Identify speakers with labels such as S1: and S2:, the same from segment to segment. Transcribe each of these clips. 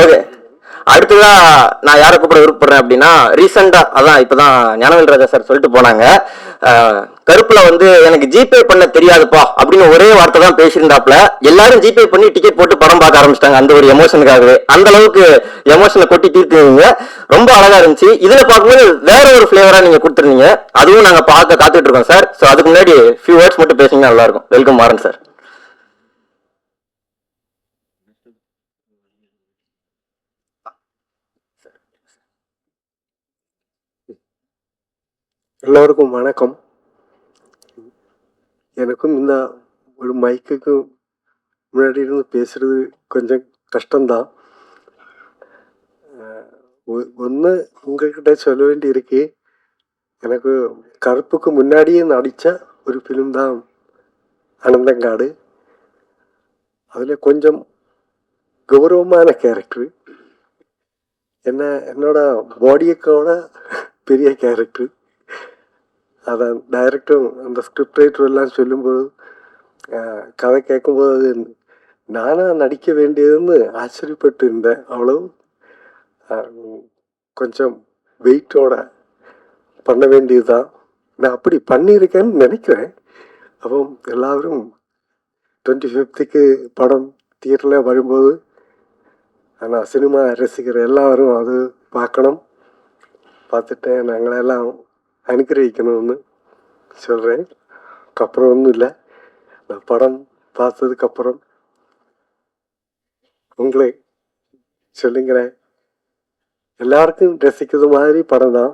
S1: Okay. அடுத்ததா நான் யாரை கூப்பிட விருப்பப்படுறேன் அப்படின்னா, ரீசெண்டா அதான் இப்பதான் ஞானவேல் ராஜா சார் சொல்லிட்டு போனாங்க. கருப்புல வந்து எனக்கு ஜிபே பண்ண தெரியாதுப்பா அப்படின்னு ஒரே வார்த்தை தான் பேசியிருந்தாப்ல. எல்லாரும் ஜிபே பண்ணி டிக்கெட் போட்டு படம் பார்க்க ஆரம்பிச்சிட்டாங்க அந்த ஒரு எமோஷனுக்காகவே. அந்த அளவுக்கு எமோஷனை கொட்டி தீர்த்துவீங்க. ரொம்ப அழகா இருந்துச்சு. இதுல பார்க்கும்போது வேற ஒரு ஃபிளேவரா நீங்க கொடுத்துருந்தீங்க. அதுவும் நாங்க பார்க்க காத்துட்டு இருக்கோம் சார். ஸோ அதுக்கு முன்னாடி ஃபியூ வேர்ட்ஸ் மட்டும் பேசிங்கன்னா நல்லா இருக்கும். Welcome Maran sir.
S2: எல்லோருக்கும் வணக்கம். எனக்கும் இந்த ஒரு மைக்குக்கு முன்னாடி இருந்து பேசுறது கொஞ்சம் கஷ்டம்தான். ஒன்று உங்ககிட்ட சொல்ல வேண்டி இருக்கு. எனக்கு கருப்புக்கு முன்னாடியே நடித்த ஒரு ஃபிலிம் தான் அனந்தங்காடு. அதில் கொஞ்சம் கௌரவமான கேரக்டரு, என்னோட பாடியக்கோட பெரிய கேரக்டரு. அதை டைரக்டரும் அந்த ஸ்கிரிப்ட் ரைட்டர் எல்லாம் சொல்லும்போது, கதை கேட்கும்போது அது நானாக நடிக்க வேண்டியதுன்னு ஆச்சரியப்பட்டு இருந்தேன். அவ்வளோ கொஞ்சம் வெயிட்டோட பண்ண வேண்டியது தான். நான் அப்படி பண்ணியிருக்கேன்னு நினைக்கிறேன். அப்போ எல்லாரும் 25th படம் தியேட்டரில் வரும்போது, ஆனால் சினிமா ரசிக்கிற எல்லாரும் அது பார்க்கணும். பார்த்துட்டு நாங்களெல்லாம் அனுகிரகிக்கணும்னு சொல்கிறேன். அப்புறம் ஒன்றும் இல்லை, நான் படம் பார்த்ததுக்கப்புறம் உங்களை சொல்லுங்கிறேன். எல்லாருக்கும் ரசிக்கிறது மாதிரி படம் தான்.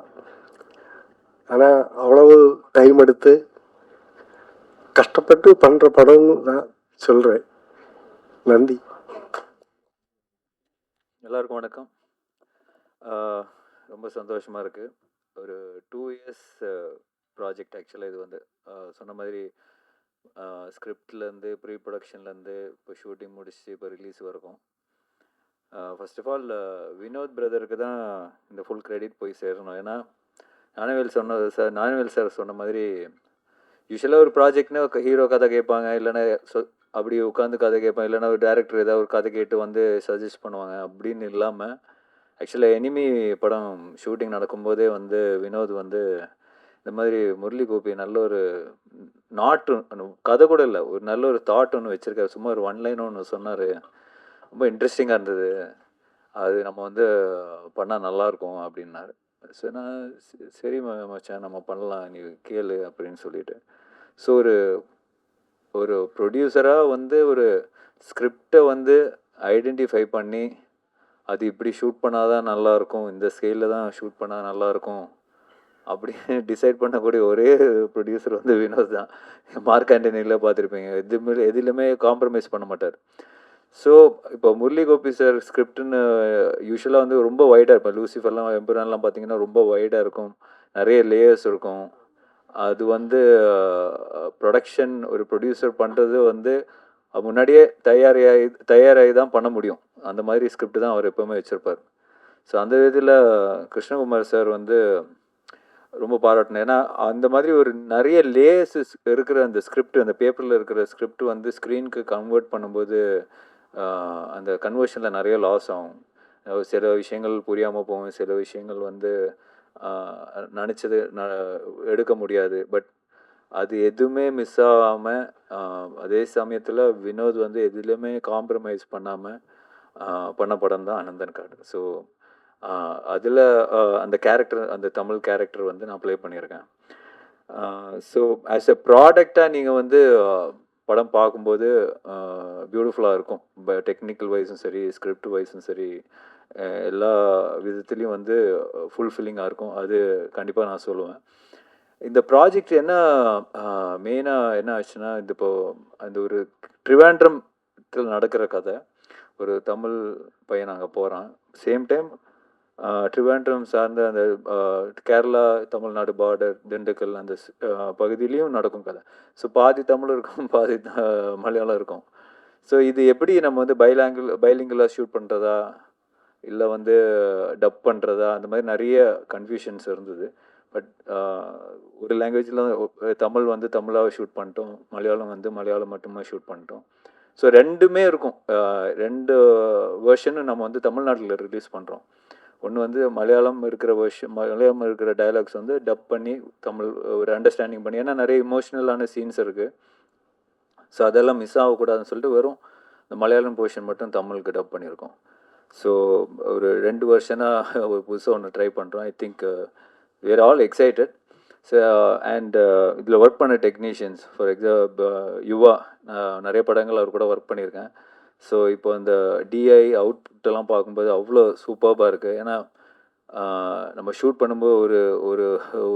S2: ஆனால் அவ்வளவு டைம் எடுத்து கஷ்டப்பட்டு பண்ணுற படம்னு நான் சொல்கிறேன். நன்றி.
S3: எல்லாருக்கும் வணக்கம். ரொம்ப சந்தோஷமாக இருக்குது. ஒரு 2 இயர்ஸ் ப்ராஜெக்ட் ஆக்சுவலாக. இது வந்து சொன்ன மாதிரி ஸ்கிரிப்ட்லேருந்து ப்ரீ ப்ரொடக்ஷன்லேருந்து இப்போ ஷூட்டிங் முடிச்சு இப்போ ரிலீஸ் வரைக்கும். ஃபர்ஸ்ட் ஆஃப் ஆல் வினோத் பிரதருக்கு தான் இந்த ஃபுல் கிரெடிட் போய் சேரணும். ஏன்னா ஞானவேல் சார் சொன்ன மாதிரி யூஸ்வலாக ஒரு ப்ராஜெக்ட்னா ஹீரோ கதை கேட்பாங்க, இல்லைன்னா அப்படி உட்காந்து கதை கேட்பாங்க, இல்லைன்னா ஒரு டேரக்டர் ஏதாவது ஒரு கதை கேட்டு வந்து சஜஸ்ட் பண்ணுவாங்க. அப்படின்னு இல்லாமல் ஆக்சுவலாக எனிமி படம் ஷூட்டிங் நடக்கும்போதே வந்து வினோத் வந்து இந்த மாதிரி முரளி கோபி நல்ல ஒரு நாட்டு கதை கூட இல்லை, ஒரு நல்ல ஒரு தாட் ஒன்று வச்சுருக்காரு. சும்மா ஒரு 1 லைன் ஒன்று சொன்னார், ரொம்ப இன்ட்ரெஸ்டிங்காக இருந்தது. அது நம்ம வந்து பண்ணால் நல்லாயிருக்கும் அப்படின்னாரு. ஸோ நான் சரி மச்சான் நம்ம பண்ணலாம், நீ கேளு அப்படின்னு சொல்லிட்டு. ஸோ ஒரு ப்ரொடியூசராக வந்து ஒரு ஸ்கிரிப்டை வந்து ஐடென்டிஃபை பண்ணி அது இப்படி ஷூட் பண்ணால் தான் நல்லாயிருக்கும், இந்த ஸ்கேலில் தான் ஷூட் பண்ணால் நல்லாயிருக்கும் அப்படின்னு டிசைட் பண்ணக்கூடிய ஒரே ப்ரொடியூசர் வந்து வினோத் தான். மார்க் ஆண்டனியில் பார்த்துருப்பீங்க, எதுலையுமே காம்ப்ரமைஸ் பண்ண மாட்டார். ஸோ இப்போ முரளி கோபி சார் ஸ்கிரிப்டுன்னு யூஸ்வலாக வந்து ரொம்ப வைடாக இருக்கும். லூசிஃபர்லாம் எம்புரான்லாம் பார்த்தீங்கன்னா ரொம்ப வைடாக இருக்கும், நிறைய லேயர்ஸ் இருக்கும். அது வந்து ப்ரொடக்ஷன் ஒரு ப்ரொடியூசர் பண்ணுறது வந்து முன்னாடியே தயாராகி தான் பண்ண முடியும். அந்த மாதிரி ஸ்கிரிப்ட் தான் அவர் எப்போவுமே வச்சுருப்பார். ஸோ அந்த விதத்தில் கிருஷ்ணகுமார் சார் வந்து ரொம்ப பாராட்டினேன். ஏன்னா அந்த மாதிரி ஒரு நிறைய லேயர்ஸ் இருக்கிற அந்த ஸ்கிரிப்ட், அந்த பேப்பரில் இருக்கிற ஸ்கிரிப்ட் வந்து ஸ்க்ரீனுக்கு கன்வெர்ட் பண்ணும்போது அந்த கன்வர்ஷனில் நிறைய லாஸ் ஆகும். சில விஷயங்கள் புரியாமல் போகும், சில விஷயங்கள் வந்து நினச்சது எடுக்க முடியாது. பட் அது எதுவுமே மிஸ் ஆகாமல், அதே சமயத்தில் வினோத் வந்து எதுலேயுமே காம்ப்ரமைஸ் பண்ணாமல் பண்ண படம் தான் அனந்தன் காடு. ஸோ அதில் அந்த கேரக்டர், அந்த தமிழ் கேரக்டர் வந்து நான் ப்ளே பண்ணியிருக்கேன். ஸோ ஆஸ் எ ப்ராடக்டாக நீங்கள் வந்து படம் பார்க்கும்போது பியூட்டிஃபுல்லாக இருக்கும். டெக்னிக்கல் வைஸும் சரி, ஸ்கிரிப்ட் வைஸும் சரி, எல்லா விதத்துலேயும் வந்து ஃபுல்ஃபில்லிங்காக இருக்கும். அது கண்டிப்பாக நான் சொல்லுவேன். இந்த ப்ராஜெக்ட் என்ன மெயினாக என்ன ஆச்சுன்னா, இது இப்போது அந்த ஒரு ட்ரிவாண்ட்ரத்தில் நடக்கிற கதை. ஒரு தமிழ் பையன் அங்கே போகிறான். சேம் டைம் ட்ரிவாண்ட்ரம் சார்ந்த அந்த கேரளா தமிழ்நாடு பார்டர் திண்டுக்கல் அந்த பகுதியிலையும் நடக்கும் கதை. ஸோ பாதி தமிழ் இருக்கும், பாதி மலையாளம் இருக்கும். ஸோ இது எப்படி நம்ம வந்து பைலிங்குலாக ஷூட் பண்ணுறதா, இல்லை வந்து டப் பண்ணுறதா, அந்த மாதிரி நிறைய கன்ஃபியூஷன்ஸ் இருந்தது. பட் ஒரு லாங்குவேஜில் தமிழ் வந்து தமிழாக ஷூட் பண்ணிட்டோம், மலையாளம் வந்து மலையாளம் மட்டுமே ஷூட் பண்ணிட்டோம். ஸோ ரெண்டுமே இருக்கும். 2 வெர்ஷனும் நம்ம வந்து தமிழ்நாட்டில் ரிலீஸ் பண்ணுறோம். ஒன்று வந்து மலையாளம் இருக்கிற டயலாக்ஸ் வந்து டப் பண்ணி தமிழ் ஒரு அண்டர்ஸ்டாண்டிங் பண்ணி, ஏன்னா நிறைய இமோஷ்னலான சீன்ஸ் இருக்குது. ஸோ அதெல்லாம் மிஸ் ஆகக்கூடாதுன்னு சொல்லிட்டு வெறும் இந்த மலையாளம் போர்ஷன் மட்டும் தமிழுக்கு டப் பண்ணியிருக்கோம். ஸோ ஒரு 2 வருஷனாக ஒரு புதுசாக ஒன்று ட்ரை பண்ணுறோம். I think we are all excited. So and இதில் ஒர்க் பண்ண டெக்னீஷியன்ஸ், ஃபார் எக்ஸாம்பிள் யுவா, நான் நிறைய படங்கள் அவர் கூட ஒர்க் பண்ணியிருக்கேன். ஸோ இப்போ அந்த டிஐ அவுட்புட்டெல்லாம் பார்க்கும்போது அவ்வளோ சூப்பர்பாக இருக்குது. ஏன்னா நம்ம ஷூட் பண்ணும்போது ஒரு ஒரு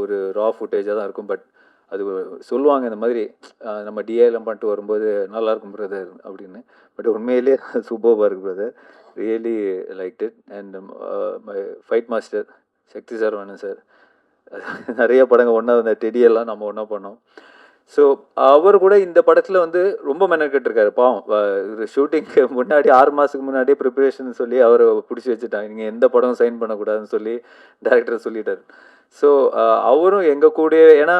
S3: ஒரு ரா ஃபுட்டேஜாக தான் இருக்கும். பட் அது சொல்லுவாங்க இந்த மாதிரி நம்ம டிஐலாம் பண்ணிட்டு வரும்போது நல்லாயிருக்கும் பிரதர் அப்படின்னு. பட் உண்மையிலேயே சூப்பர்பாக இருக்குது brother. Really like it. And my fight master Sakthi Saravanan sir, நிறைய படங்கள் ஒன்றா அந்த டெடியெல்லாம் நம்ம ஒன்றா பண்ணோம். ஸோ அவர் கூட இந்த படத்தில் வந்து ரொம்ப மெனக்கெட்டிருக்காரு. பாவம், ஷூட்டிங்க்கு முன்னாடி 6 மாதத்துக்கு முன்னாடியே ப்ரிப்பரேஷன் சொல்லி அவரை பிடிச்சி வச்சுட்டாங்க. நீங்கள் எந்த படம் சைன் பண்ணக்கூடாதுன்னு சொல்லி டேரக்டர் சொல்லிட்டார். ஸோ அவரும் எங்கள் கூடயே, ஏன்னா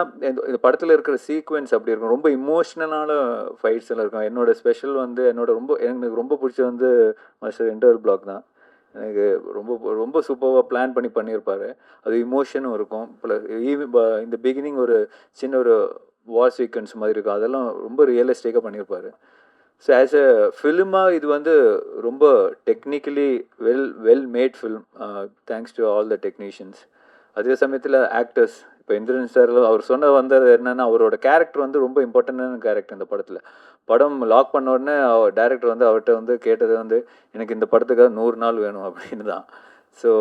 S3: இந்த படத்தில் இருக்கிற சீக்வென்ஸ் அப்படி இருக்கும், ரொம்ப இமோஷ்னலான ஃபைட்ஸ் எல்லாம் இருக்கும். என்னோட ஸ்பெஷல் வந்து எனக்கு ரொம்ப பிடிச்ச வந்து மாஸ்டர் இன்டர்வல் பிளாக் தான். எனக்கு ரொம்ப ரொம்ப சூப்பராக பிளான் பண்ணியிருப்பார். அது இமோஷனும் இருக்கும். இந்த பிகினிங் ஒரு சின்ன ஒரு வார் சீக்வன்ஸ் மாதிரி இருக்கும். அதெல்லாம் ரொம்ப ரியலிஸ்டிக்காக பண்ணியிருப்பார். ஸோ ஆஸ் எ ஃபிலிமாக இது வந்து ரொம்ப technically well made film, thanks to all the technicians. அதே சமயத்தில் ஆக்டர்ஸ், இப்போ இந்திரன் சார் அவர் வந்தது என்னென்னா, அவரோட கேரக்டர் வந்து ரொம்ப இம்பார்ட்டண்டான கேரக்டர் இந்த படத்தில். படம் லாக் பண்ண உடனே டேரக்டர் வந்து அவர்கிட்ட வந்து கேட்டது வந்து, எனக்கு இந்த படத்துக்காக 100 நாள் வேணும் அப்படின்னு தான். ஸோ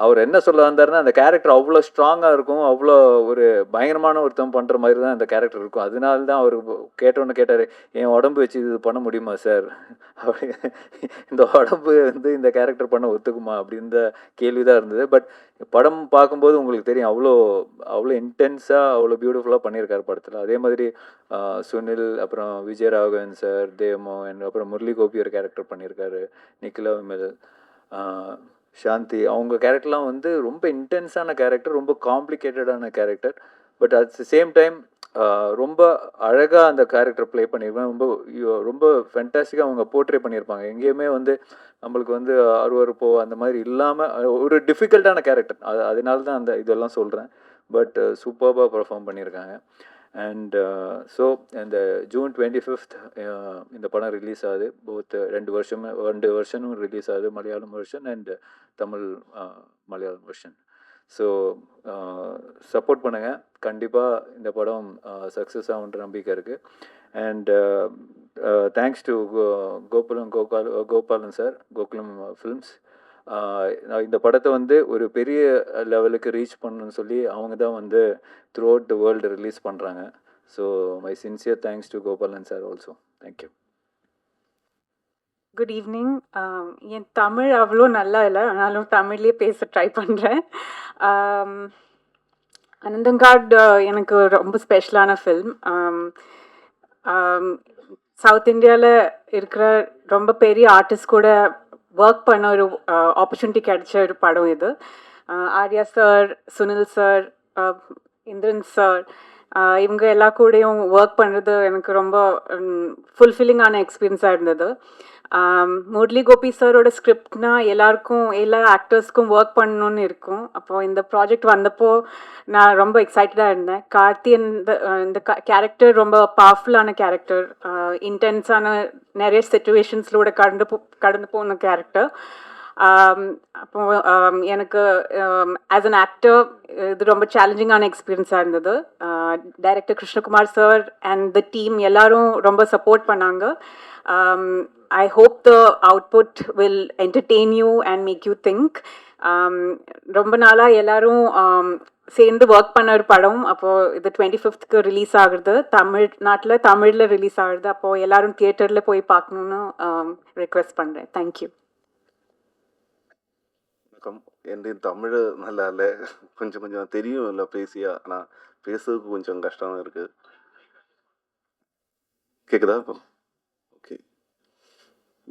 S3: அவர் என்ன சொல்ல வந்தாருன்னா, அந்த கேரக்டர் அவ்வளோ ஸ்ட்ராங்காக இருக்கும், அவ்வளோ ஒரு பயங்கரமான ஒருத்தன் பண்ணுற மாதிரி தான் அந்த கேரக்டர் இருக்கும். அதனால தான் அவர் கேட்டோன்னு கேட்டார், என் உடம்பு வச்சு இது பண்ண முடியுமா சார், அப்படி இந்த உடம்பு வந்து இந்த கேரக்டர் பண்ண ஒத்துக்குமா அப்படின்ற கேள்வி தான் இருந்தது. பட் படம் பார்க்கும்போது உங்களுக்கு தெரியும், அவ்வளோ இன்டென்ஸாக அவ்வளோ பியூட்டிஃபுல்லாக பண்ணியிருக்காரு படத்தில். அதே மாதிரி சுனில், அப்புறம் விஜயராகவன் சார், தேவமோகன், அப்புறம் முரளி கோபி ஒரு கேரக்டர் பண்ணியிருக்காரு, நிக்கிலா விமல், சாந்தி, அவங்க கேரக்டர்லாம் வந்து ரொம்ப இன்டென்ஸான கேரக்டர், ரொம்ப காம்ப்ளிகேட்டடான character. But at the same time ரொம்ப அழகாக அந்த கேரக்டர் ப்ளே பண்ணியிருப்பாங்க. ரொம்ப ஃபென்டாஸ்டிக்காக அவங்க போர்ட்ரே பண்ணியிருப்பாங்க. எங்கேயுமே வந்து நம்மளுக்கு வந்து அருவருப்போ அந்த மாதிரி இல்லாமல் ஒரு டிஃபிகல்ட்டான கேரக்டர். அதனால தான் அந்த இதெல்லாம் சொல்கிறேன். பட் சூப்பர்பாக பெர்ஃபார்ம் பண்ணியிருக்காங்க. அண்ட் ஸோ இந்த ஜூன் 25th இந்த படம் ரிலீஸ் ஆகுது. போத் 2 வருஷனும் ரிலீஸ் ஆகுது, Malayalam version and Tamil Malayalam version. So support பண்ணுங்கள், கண்டிப்பாக இந்த படம் சக்ஸஸ் ஆகுன்ற நம்பிக்கை இருக்குது. And thanks to Gopalan sir, Gokulam films. இந்த படத்தை வந்து ஒரு பெரிய லெவலுக்கு ரீச் பண்ணணும்னு சொல்லி அவங்க தான் வந்து throughout the world release பண்ணுறாங்க. So my sincere thanks to Gopalan sir also. Thank you.
S4: Good evening. என் தமிழ் அவ்வளோ நல்லா இல்லை, ஆனாலும் தமிழ்லேயே பேச ட்ரை பண்ணுறேன். அனந்தங்காட் எனக்கு ரொம்ப ஸ்பெஷலான ஃபில்ம். சவுத் இந்தியாவில் இருக்கிற ரொம்ப பெரிய ஆர்டிஸ்ட் கூட ஒர்க் பண்ண ஒரு ஆப்பர்ச்சுனிட்டி கிடைச்ச ஒரு படம் இது. Arya sir, Sunil sir, Indran sir, இவங்க எல்லா கூடயும் ஒர்க் பண்ணுறது எனக்கு ரொம்ப ஃபுல்ஃபில்லிங்கான எக்ஸ்பீரியன்ஸாக இருந்தது. முரளி கோபி சாரோட ஸ்கிரிப்ட்னா எல்லா ஆக்டர்ஸ்க்கும் ஒர்க் பண்ணணுன்னு இருக்கும். அப்போது இந்த ப்ராஜெக்ட் வந்தப்போ நான் ரொம்ப எக்ஸைட்டடாக இருந்தேன். கார்த்தி இந்த கேரக்டர் ரொம்ப பவர்ஃபுல்லான கேரக்டர், இன்டென்ஸான நிறைய சிச்சுவேஷன்ஸ்லோட கடந்து போன கேரக்டர். அப்போ எனக்கு ஆஸ் அன் ஆக்டர் இது ரொம்ப சேலஞ்சிங்கான எக்ஸ்பீரியன்ஸாக இருந்தது. Director Krishnakumar sir and the team எல்லாரும் ரொம்ப சப்போர்ட் பண்ணாங்க. I hope the output will entertain you and make you think. ரொம்ப நாளாக எல்லாரும் சேர்ந்து ஒர்க் பண்ண ஒரு படம். அப்போது இது 25th ரிலீஸ் ஆகுறது, தமிழில் ரிலீஸ் ஆகுறது. அப்போது எல்லாரும் தியேட்டரில் போய் பார்க்கணுன்னு ரிக்வெஸ்ட் பண்ணுறேன். தேங்க்யூ.
S5: வணக்கம். என் தமிழ் நல்லா இல்லை, கொஞ்சம் தெரியும் இல்லை பேசியா, ஆனால் பேசுறதுக்கு கொஞ்சம் கஷ்டமாக இருக்குது. கேட்குதா இப்போ? ஓகே.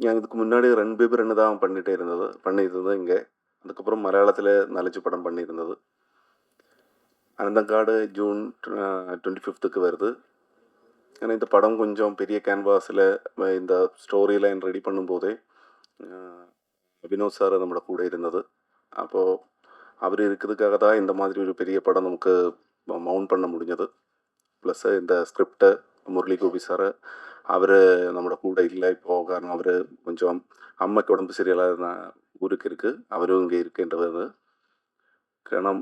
S5: நான் இதுக்கு முன்னாடி 2 பேப்பர் தான் பண்ணிகிட்டு இருந்தது இங்கே. அதுக்கப்புறம் மலையாளத்தில் 4 படம் பண்ணியிருந்தது. அனந்தங்காடு ஜூன் 25th வருது. ஏன்னா இந்த படம் கொஞ்சம் பெரிய கேன்வாஸில் இந்த ஸ்டோரி லைன் ரெடி பண்ணும்போதே வினோத் சார் நம்மளோட கூட இருந்தது. அப்போது அவர் இருக்கிறதுக்காக தான் இந்த மாதிரி ஒரு பெரிய படம் நமக்கு மவுண்ட் பண்ண முடிஞ்சது. ப்ளஸ்ஸு இந்த ஸ்கிரிப்டை முரளி கோபி சார் அவர் நம்மளோட கூட இல்லை இப்போது. காரணம் அவர் கொஞ்சம் அம்மாக்கு உடம்பு சரியில்லாத ஊருக்கு இருக்குது, அவரும் இங்கே இருக்கின்றது. காரணம்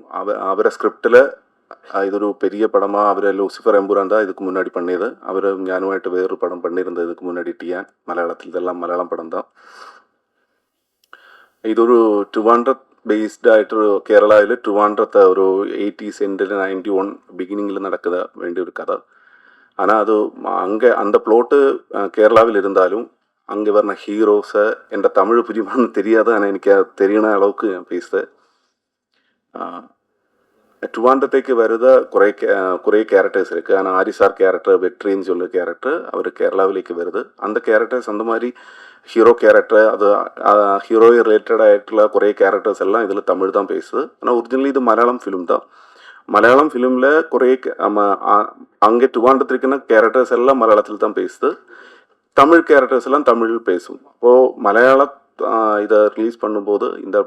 S5: அவரை ஸ்கிரிப்டில் ഇതൊരു പെരിയ പടമാണ്. അവർ ലൂസിഫർ എമ്പുരാൻ தான் இதுக்கு முன்னாடி பண்ணியது. அவர் ஞானுமாയിട്ട് வேறொரு படம் பண்ணியிருந்தது இதுக்கு முன்னாடி டியான் மலையாளத்தில். இதெல்லாம் மலையாளம் படம் தான். ഇതൊരു ട്രിവാൻഡ്രം ബേസ്ഡ് ആയിട്ടൊരു കേരളയിൽ ട്രിവാൻഡ്രത്തെ ഒരു 80s എൻഡിൽ 91 பிகினிங்கில் நடக்குத வேண்டிய ஒரு கதை. ஆனால் அது அங்கே அந்த ப்ளோட்டு கேரளாவில் இருந்தாலும் அங்கே வர்ற ஹீரோஸை என்ற தமிழ் புரியுமான்னு தெரியாது. ஆனால் எனக்கு தெரியன அளவுக்கு நான் பேசுகிறேன். ട്രിവാൻഡ്രത്തേക്ക് വരുന്ന കുറേ ക്യാരക്ടേഴ്സ് இருக்குது. ஆனால் ஆரிசார் கேரக்டர் வெற்றின்னு சொல்ல கேரக்டர் அவர் கேரளாவிலேக்கு வருது. அந்த கேரக்டர்ஸ் அந்த மாதிரி ஹீரோ கேரக்டர் அது ஹீரோ ரிலேட்டட் ஆகிட்டுள்ள കുറേ கேரக்டர்ஸ் எல்லாம் இதில் தமிழ் தான் பேசுது. ஆனால் ஒரிஜினலி இது மலையாளம் ஃபிலிம் தான். மலையாளம் ஃபிலிமில் കുറേ அங்கே ട്രിവാൻഡ്രത്തിരിക്കുന്ന கேரக்டர்ஸ் எல்லாம் மலையாளத்தில் தான் பேசுது. தமிழ் கேரக்டர்ஸ் எல்லாம் தமிழில் பேசும். அப்போது மலையாள இதை ரிலீஸ் பண்ணும்போது இந்த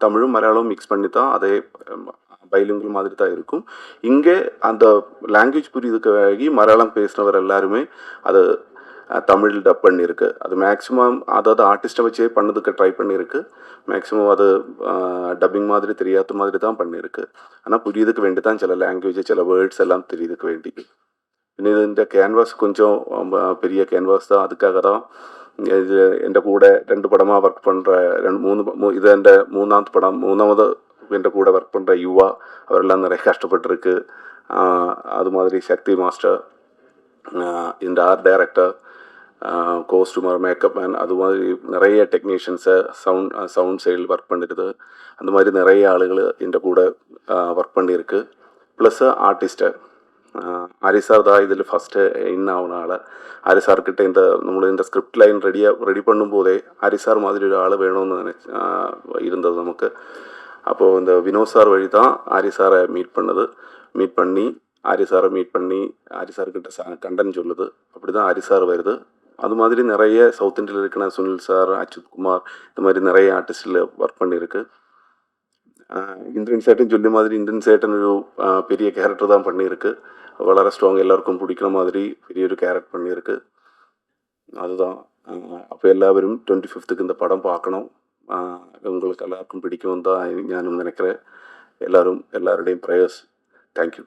S5: தமிழும் மலையாளமும் மிக்ஸ் பண்ணி தான் அதே பைலிங்குவல் மாதிரி தான் இருக்கும். இங்கே அந்த லாங்குவேஜ் புரியுதுக்காகி மலையாளம் பேசினவர் எல்லாருமே அது தமிழ் டப் பண்ணியிருக்கு. அது மேக்ஸிமம் அதாவது ஆர்டிஸ்ட்டை வச்சே பண்ணதுக்கு ட்ரை பண்ணியிருக்கு. மேக்ஸிமம் அது டப்பிங் மாதிரி தெரியாத மாதிரி தான் பண்ணியிருக்கு. ஆனால் புரியுதுக்கு வேண்டி தான் சில லாங்குவேஜ் சில வேர்ட்ஸ் எல்லாம் தெரியுதுக்கு வேண்டி. പിന്നെ ഇതിൻ്റെ ക്യാൻവാസ് கொஞ்சம் பெரிய கேன்வாஸ் தான். அதுக்காக தான் இது എൻ്റെ കൂടെ 2 படமாக ஒர்க் பண்ணுற 3 இது എൻ്റെ மூணாவது படம். மூணாவது എൻ്റെ கூட ஒர்க் பண்ணுற யுவா அவரெல்லாம் நிறைய கஷ்டப்பட்டுருக்கு. அது மாதிரி சக்தி மாஸ்டர், இந்த ஆர்ட் டைரக்டர், கோஸ்டூமர், மேக்கப் மேன், அது மாதிரி நிறைய டெக்னீஷியன்ஸை சவுண்ட் சைடில் ஒர்க் பண்ணிடுது. அந்த மாதிரி நிறைய ஆளுகள் എൻ്റെ கூட ஒர்க் பண்ணியிருக்கு. ப்ளஸ் ஆர்டிஸ்ட்டு ஆரிசார் தான் இதில் ஃபஸ்ட்டு ஆகுன ஆள். ஆரிசார்கிட்ட നമ്മൾ இந்த ஸ்கிரிப்ட் லைன் ரெடி பண்ணும்போதே ஆரிசார் மாதிரி ஒரு ஆள் வேணும்னு இருந்தது நமக்கு. அப்போது இந்த வினோத் சார் வழி தான் ஆரிசாரை மீட் பண்ணி ஆரிசாரை மீட் பண்ணி ஆரிசார்கிட்ட கண்டன் சொல்லுது. அப்படி தான் ஆரிசார் வருது. அது மாதிரி நிறைய சவுத் இந்தியாவில் இருக்கிற சுனில் சார், அச்சுத் குமார், இந்த மாதிரி நிறைய ஆர்டிஸ்டில் ஒர்க் பண்ணியிருக்கு. இந்திரன் சேட்டன் சொல்லி மாதிரி இந்திரன் சேட்டன் ஒரு பெரிய கேரக்டர் தான் பண்ணியிருக்கு. வளர ஸ்ட்ராங் எல்லாருக்கும் பிடிக்கிற மாதிரி பெரிய ஒரு கேரக்டர் பண்ணியிருக்கு. அதுதான். அப்போ எல்லாரும் 25th இந்த படம் பார்க்கணும். உங்களுக்கு எல்லாருக்கும் பிடிக்கும் தான் ஞானும் நினைக்கிறேன். எல்லாருடையும் ப்ரேயர்ஸ். தேங்க்யூ.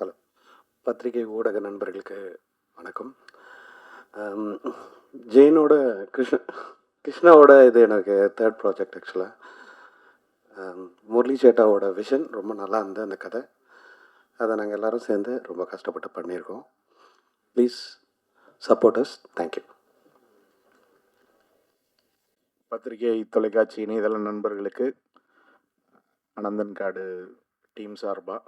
S2: ஹலோ, பத்திரிகை ஊடக நண்பர்களுக்கு வணக்கம். ஜெயினோட கிருஷ்ணாவோட இது எனக்கு 3rd ப்ராஜெக்ட். ஆக்சுவலாக முரளி சேட்டாவோட விஷன் ரொம்ப நல்லா இருந்தது. அந்த கதை அதை நாங்கள் எல்லோரும் சேர்ந்து ரொம்ப கஷ்டப்பட்டு பண்ணியிருக்கோம். Please support us. தேங்க்யூ.
S6: பத்திரிகை, தொலைக்காட்சி, இணையதள நண்பர்களுக்கு அனந்தன் காடு டீம் சார்பாக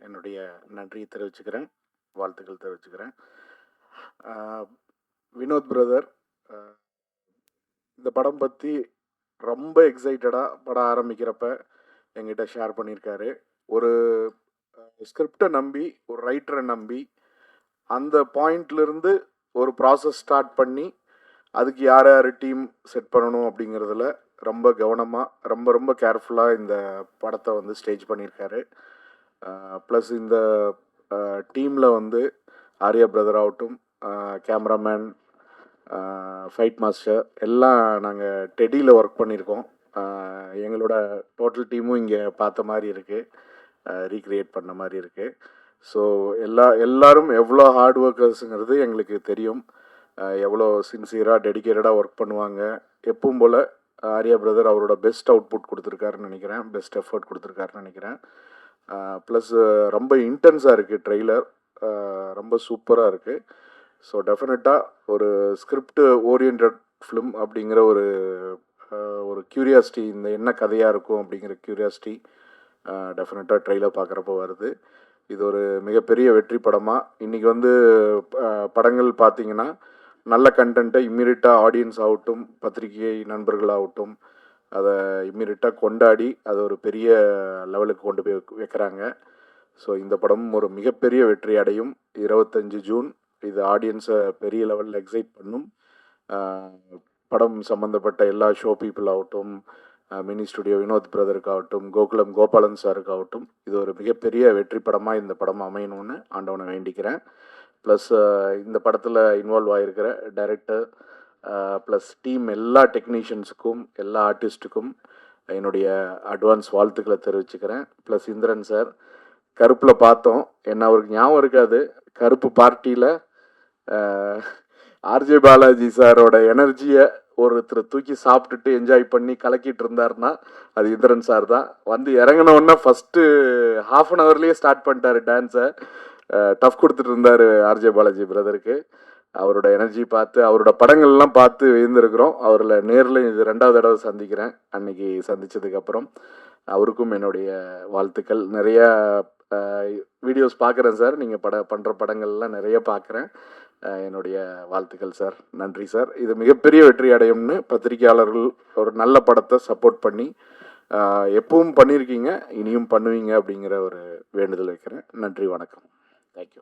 S6: என்னுடைய நன்றி தெரிவிச்சுக்கிறேன், வாழ்த்துக்கள் தெரிவிச்சுக்கிறேன். வினோத் பிரதர் இந்த படம் பற்றி ரொம்ப எக்ஸைட்டடாக படம் ஆரம்பிக்கிறப்ப எங்கிட்ட ஷேர் பண்ணியிருக்காரு. ஒரு ஸ்கிரிப்டை நம்பி, ஒரு ரைட்டரை நம்பி, அந்த பாயிண்ட்லேருந்து ஒரு ப்ராசஸ் ஸ்டார்ட் பண்ணி அதுக்கு யார் யார் டீம் செட் பண்ணணும் அப்படிங்கிறதுல ரொம்ப கவனமாக ரொம்ப கேர்ஃபுல்லாக இந்த படத்தை வந்து ஸ்டேஜ் பண்ணியிருக்காரு. ப்ளஸ் இந்த டீமில் வந்து ஆர்யா பிரதர் ஆகட்டும், கேமராமேன், ஃபைட் மாஸ்டர் எல்லாம் நாங்கள் டெடியில் ஒர்க் பண்ணியிருக்கோம். எங்களோட டோட்டல் டீமும் இங்கே பார்த்த மாதிரி இருக்குது, ரீக்ரியேட் பண்ண மாதிரி இருக்குது. ஸோ எல்லாரும் எவ்வளோ ஹார்ட் ஒர்க்கர்ஸுங்கிறது எங்களுக்கு தெரியும். எவ்வளோ சின்சியராக டெடிக்கேட்டடாக ஒர்க் பண்ணுவாங்க. எப்பவும் போல் ஆர்யா பிரதர் அவரோட பெஸ்ட் அவுட்புட் கொடுத்துருக்காருன்னு நினைக்கிறேன், பெஸ்ட் எஃபர்ட் கொடுத்துருக்காருன்னு நினைக்கிறேன். ப்ளஸ் ரொம்ப இன்டென்ஸாக இருக்குது ட்ரெய்லர், ரொம்ப சூப்பராக இருக்குது. ஸோ டெஃபினட்டாக ஒரு ஸ்கிரிப்ட் ஓரியன்ட் ஃபிலிம் அப்படிங்கிற ஒரு க்யூரியாசிட்டி, இந்த என்ன கதையாக இருக்கும் அப்படிங்கிற க்யூரியாசிட்டி டெஃபினட்டாக ட்ரெய்லர் பார்க்குறப்போ வருது. இது ஒரு மிகப்பெரிய வெற்றி படமாக இன்றைக்கி வந்து படங்கள் பார்த்திங்கன்னா நல்ல கண்டென்ட்டை இம்மீடியட்டாக ஆடியன்ஸ் ஆகட்டும், பத்திரிகை நண்பர்களாகட்டும், அதை இம்மீடியட்டாக கொண்டாடி அதை ஒரு பெரிய லெவலுக்கு கொண்டு போய் வைக்கிறாங்க. ஸோ இந்த படம் ஒரு மிகப்பெரிய வெற்றி அடையும். 25 ஜூன் இது ஆடியன்ஸை பெரிய லெவலில் எக்ஸைட் பண்ணும். படம் சம்மந்தப்பட்ட எல்லா ஷோ பீப்புள் ஆகட்டும், மினி ஸ்டுடியோ வினோத் பிரதருக்காகட்டும், கோகுலம் கோபாலன் சாருக்காகட்டும், இது ஒரு மிகப்பெரிய வெற்றி படமாக இந்த படம் அமையணும்னு ஆண்டவனை வேண்டிக்கிறேன். ப்ளஸ் இந்த படத்தில் இன்வால்வ் ஆகிருக்கிற டைரக்டர் ப்ளஸ் டீம் எல்லா டெக்னீஷியன்ஸுக்கும் எல்லா ஆர்டிஸ்ட்டுக்கும் என்னுடைய அட்வான்ஸ் வாழ்த்துக்களை தெரிவிச்சுக்கிறேன். ப்ளஸ் இந்திரன் சார் கருப்பில் பார்த்தோம், என்ன அவருக்கு ஞாபகம் இருக்காது, கருப்பு பார்ட்டியில் ஆர்ஜே பாலாஜி சாரோட எனர்ஜியை ஒருத்தர் தூக்கி சாப்பிட்டுட்டு என்ஜாய் பண்ணி கலக்கிட்டு இருந்தாருன்னா அது இந்திரன் சார் தான். வந்து இறங்கினோன்னா ஃபஸ்ட்டு ஹாஃப் அன் ஹவர்லேயே ஸ்டார்ட் பண்ணிட்டாரு டான்ஸை. டஃப் கொடுத்துட்டு இருந்தார் ஆர்ஜே பாலாஜி பிரதருக்கு. அவரோட எனர்ஜி பார்த்து அவரோட படங்கள்லாம் பார்த்து வியந்திருக்கிறோம். அவரில் நேரில் இது 2வது தடவை சந்திக்கிறேன். அன்னைக்கு சந்தித்ததுக்கப்புறம் அவருக்கும் என்னுடைய வாழ்த்துக்கள். நிறையா வீடியோஸ் பார்க்குறேன் சார், நீங்கள் பண்ணுற படங்கள்லாம் நிறைய பார்க்குறேன். என்னுடைய வாழ்த்துக்கள் சார். நன்றி சார். இது மிகப்பெரிய வெற்றி அடையும்னு பத்திரிகையாளர்கள் ஒரு நல்ல படத்தை சப்போர்ட் பண்ணி எப்பவும் பண்ணியிருக்கீங்க, இனியும் பண்ணுவீங்க அப்படிங்கிற ஒரு வேண்டுதல் வைக்கிறேன். நன்றி, வணக்கம். தேங்க்யூ.